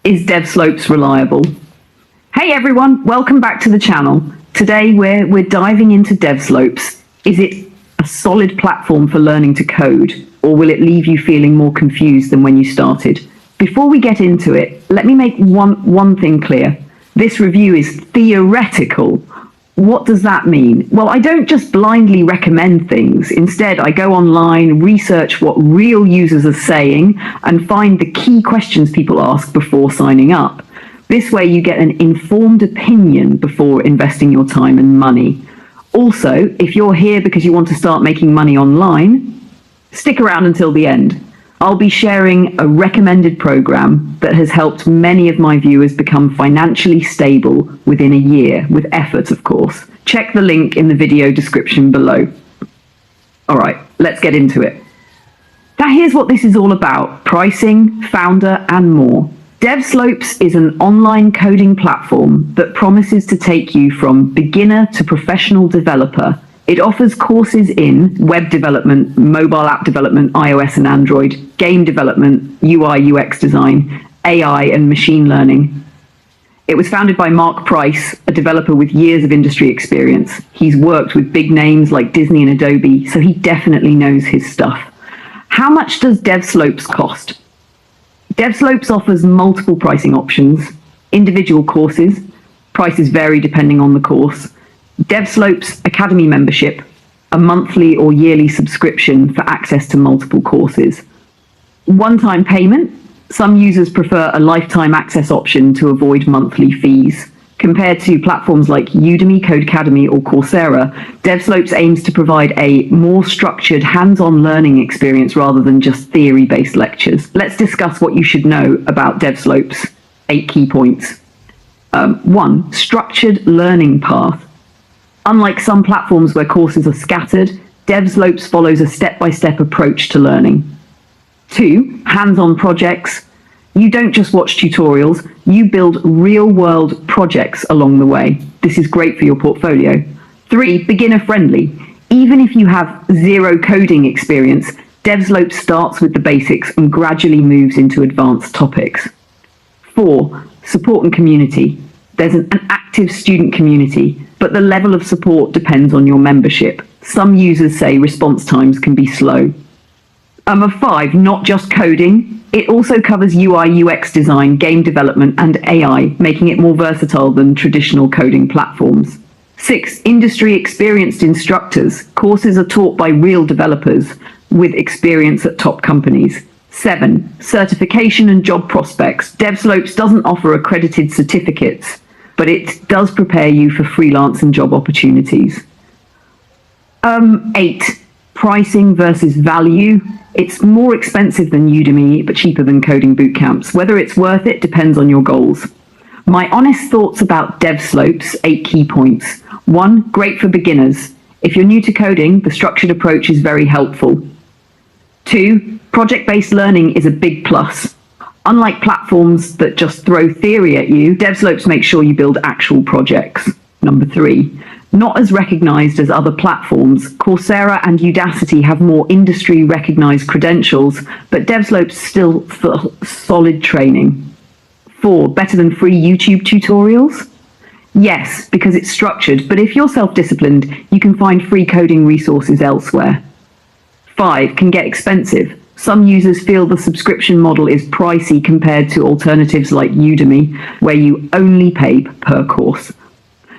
Is Devslopes reliable? Hey everyone, welcome back to the channel. Today we're diving into Devslopes. Is it a solid platform for learning to code, or will it leave you feeling more confused than when you started? Before we get into it, let me make one thing clear. This review is theoretical. What does that mean? Well, I don't just blindly recommend things. Instead, I go online, research what real users are saying, and find the key questions people ask before signing up. This way you get an informed opinion before investing your time and money. Also, if you're here because you want to start making money online, stick around until the end. I'll be sharing a recommended program that has helped many of my viewers become financially stable within a year, with effort, of course. Check the link in the video description below. All right, let's get into it. Now here's what this is all about: pricing, founder, and more. Devslopes is an online coding platform that promises to take you from beginner to professional developer. It offers courses in web development, mobile app development, iOS and Android, game development, UI, UX design, AI and machine learning. It was founded by Mark Price, a developer with years of industry experience. He's worked with big names like Disney and Adobe, so he definitely knows his stuff. How much does Devslopes cost? Devslopes offers multiple pricing options, individual courses. Prices vary depending on the course. Devslopes Academy membership, a monthly or yearly subscription for access to multiple courses. One-time payment. Some users prefer a lifetime access option to avoid monthly fees. Compared to platforms like Udemy, Codecademy, or Coursera, Devslopes aims to provide a more structured, hands-on learning experience rather than just theory-based lectures. Let's discuss what you should know about Devslopes. 8 key points. 1. Structured learning path. Unlike some platforms where courses are scattered, Devslopes follows a step-by-step approach to learning. 2. Hands-on projects. You don't just watch tutorials, you build real-world projects along the way. This is great for your portfolio. 3. Beginner-friendly. Even if you have zero coding experience, Devslopes starts with the basics and gradually moves into advanced topics. 4. Support and community. There's an active student community, but the level of support depends on your membership. Some users say response times can be slow. 5, not just coding. It also covers UI, UX design, game development, and AI, making it more versatile than traditional coding platforms. 6, industry experienced instructors. Courses are taught by real developers with experience at top companies. 7, certification and job prospects. Devslopes doesn't offer accredited certificates, but it does prepare you for freelance and job opportunities. 8, pricing versus value. It's more expensive than Udemy, but cheaper than coding bootcamps. Whether it's worth it depends on your goals. My honest thoughts about Devslopes, 8 key points. 1, great for beginners. If you're new to coding, the structured approach is very helpful. 2, project-based learning is a big plus. Unlike platforms that just throw theory at you, Devslopes makes sure you build actual projects. 3, not as recognized as other platforms. Coursera and Udacity have more industry-recognized credentials, but Devslopes still solid training. 4, better than free YouTube tutorials? Yes, because it's structured, but if you're self-disciplined, you can find free coding resources elsewhere. 5, can get expensive. Some users feel the subscription model is pricey compared to alternatives like Udemy, where you only pay per course.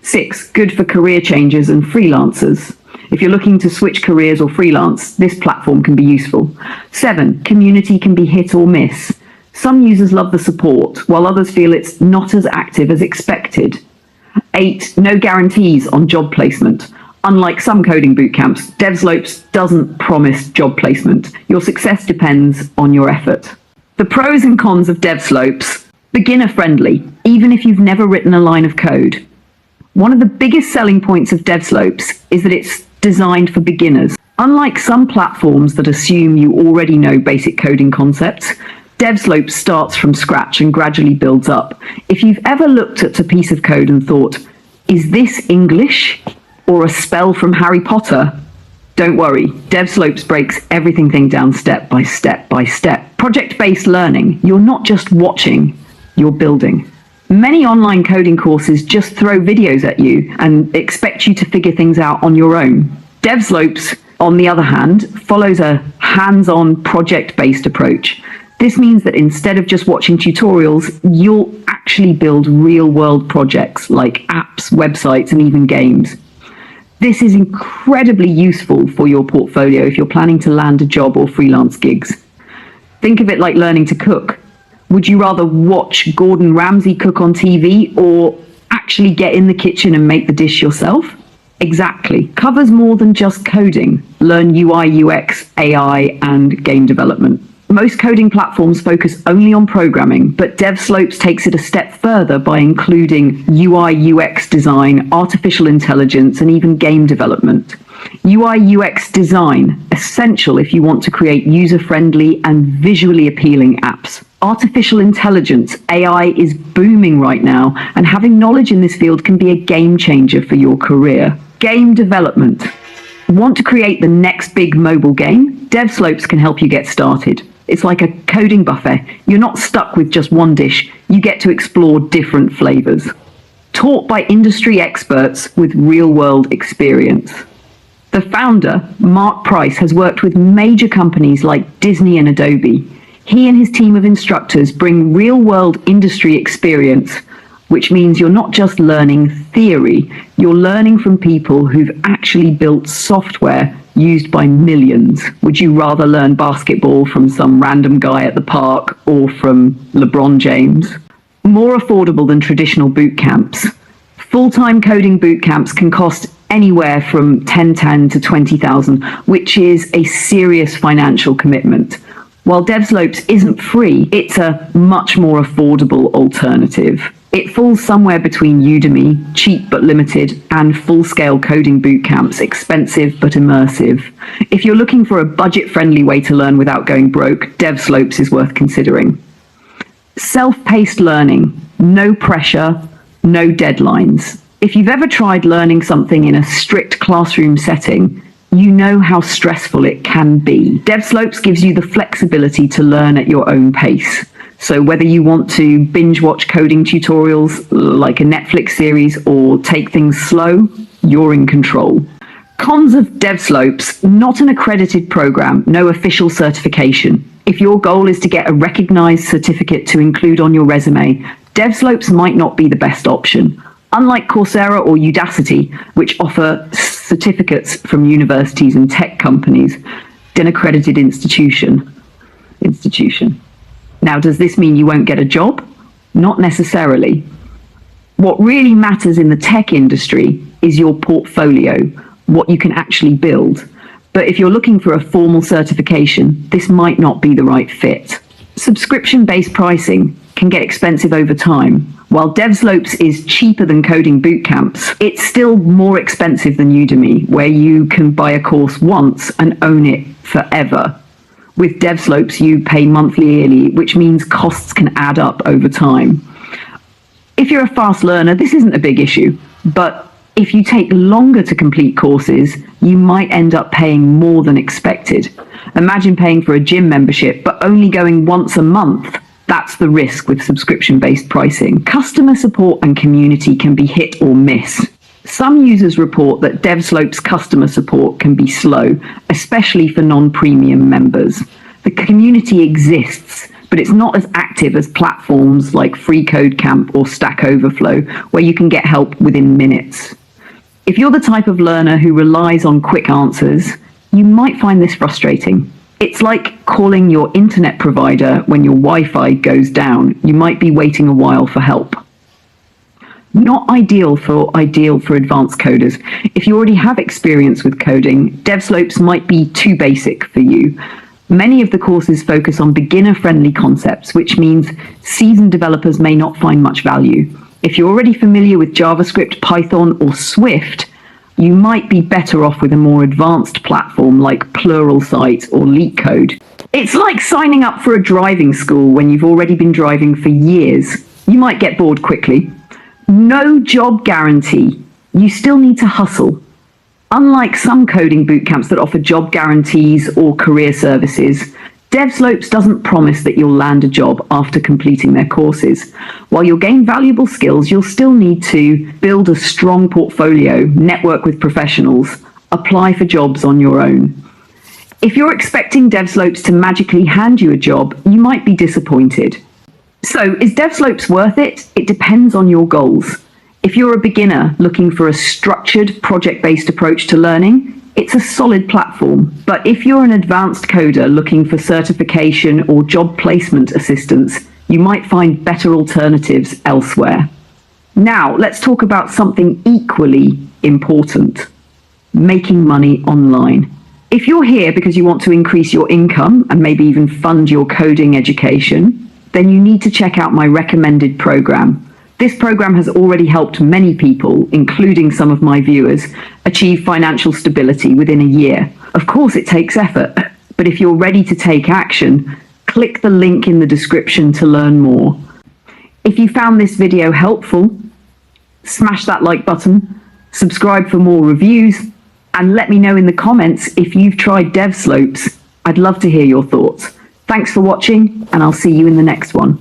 6, good for career changers and freelancers. If you're looking to switch careers or freelance, this platform can be useful. 7, community can be hit or miss. Some users love the support, while others feel it's not as active as expected. 8, no guarantees on job placement. Unlike some coding bootcamps, Devslopes doesn't promise job placement. Your success depends on your effort. The pros and cons of Devslopes. Beginner-friendly, even if you've never written a line of code. One of the biggest selling points of Devslopes is that it's designed for beginners. Unlike some platforms that assume you already know basic coding concepts, Devslopes starts from scratch and gradually builds up. If you've ever looked at a piece of code and thought, is this English or a spell from Harry Potter? Don't worry, Devslopes breaks everything down step by step by step. Project-based learning, you're not just watching, you're building. Many online coding courses just throw videos at you and expect you to figure things out on your own. Devslopes, on the other hand, follows a hands-on project-based approach. This means that instead of just watching tutorials, you'll actually build real-world projects like apps, websites, and even games. This is incredibly useful for your portfolio if you're planning to land a job or freelance gigs. Think of it like learning to cook. Would you rather watch Gordon Ramsay cook on TV or actually get in the kitchen and make the dish yourself? Exactly. Covers more than just coding. Learn UI, UX, AI, and game development. Most coding platforms focus only on programming, but Devslopes takes it a step further by including UI, UX design, artificial intelligence, and even game development. UI, UX design, essential if you want to create user-friendly and visually appealing apps. Artificial intelligence, AI, is booming right now, and having knowledge in this field can be a game changer for your career. Game development. Want to create the next big mobile game? Devslopes can help you get started. It's like a coding buffet. You're not stuck with just one dish. You get to explore different flavors. Taught by industry experts with real-world experience. The founder, Mark Price, has worked with major companies like Disney and Adobe. He and his team of instructors bring real-world industry experience, which means you're not just learning theory, you're learning from people who've actually built software used by millions. Would you rather learn basketball from some random guy at the park or from LeBron James? More affordable than traditional boot camps. Full-time coding boot camps can cost anywhere from $10,000 to $20,000, which is a serious financial commitment. While Devslopes isn't free, it's a much more affordable alternative. It falls somewhere between Udemy, cheap but limited, and full-scale coding boot camps, expensive but immersive. If you're looking for a budget-friendly way to learn without going broke, Devslopes is worth considering. Self-paced learning, no pressure, no deadlines. If you've ever tried learning something in a strict classroom setting, you know how stressful it can be. Devslopes gives you the flexibility to learn at your own pace. So whether you want to binge watch coding tutorials like a Netflix series or take things slow, you're in control. Cons of Devslopes: not an accredited program, no official certification. If your goal is to get a recognized certificate to include on your resume, Devslopes might not be the best option. Unlike Coursera or Udacity, which offer certificates from universities and tech companies, an accredited institution. Now, does this mean you won't get a job? Not necessarily. What really matters in the tech industry is your portfolio, what you can actually build. But if you're looking for a formal certification, this might not be the right fit. Subscription-based pricing can get expensive over time. While Devslopes is cheaper than coding boot camps, it's still more expensive than Udemy, where you can buy a course once and own it forever. With Devslopes, you pay monthly, yearly, which means costs can add up over time. If you're a fast learner, this isn't a big issue, but if you take longer to complete courses, you might end up paying more than expected. Imagine paying for a gym membership, but only going once a month. That's the risk with subscription-based pricing. Customer support and community can be hit or miss. Some users report that Devslopes customer support can be slow, especially for non-premium members. The community exists, but it's not as active as platforms like Free Code Camp or Stack Overflow, where you can get help within minutes. If you're the type of learner who relies on quick answers, you might find this frustrating. It's like calling your internet provider when your Wi-Fi goes down. You might be waiting a while for help. Not ideal for advanced coders. If you already have experience with coding, Devslopes might be too basic for you. Many of the courses focus on beginner-friendly concepts, which means seasoned developers may not find much value. If you're already familiar with JavaScript, Python, or Swift, you might be better off with a more advanced platform like Pluralsight or LeetCode. It's like signing up for a driving school when you've already been driving for years. You might get bored quickly. No job guarantee. You still need to hustle. Unlike some coding bootcamps that offer job guarantees or career services, Devslopes doesn't promise that you'll land a job after completing their courses. While you'll gain valuable skills, you'll still need to build a strong portfolio, network with professionals, apply for jobs on your own. If you're expecting Devslopes to magically hand you a job, you might be disappointed. So, is Devslopes worth it? It depends on your goals. If you're a beginner looking for a structured, project-based approach to learning, it's a solid platform. But if you're an advanced coder looking for certification or job placement assistance, you might find better alternatives elsewhere. Now, let's talk about something equally important: making money online. If you're here because you want to increase your income and maybe even fund your coding education, then you need to check out my recommended program. This program has already helped many people, including some of my viewers, achieve financial stability within a year. Of course, it takes effort, but if you're ready to take action, click the link in the description to learn more. If you found this video helpful, smash that like button, subscribe for more reviews, and let me know in the comments if you've tried Devslopes. I'd love to hear your thoughts. Thanks for watching, and I'll see you in the next one.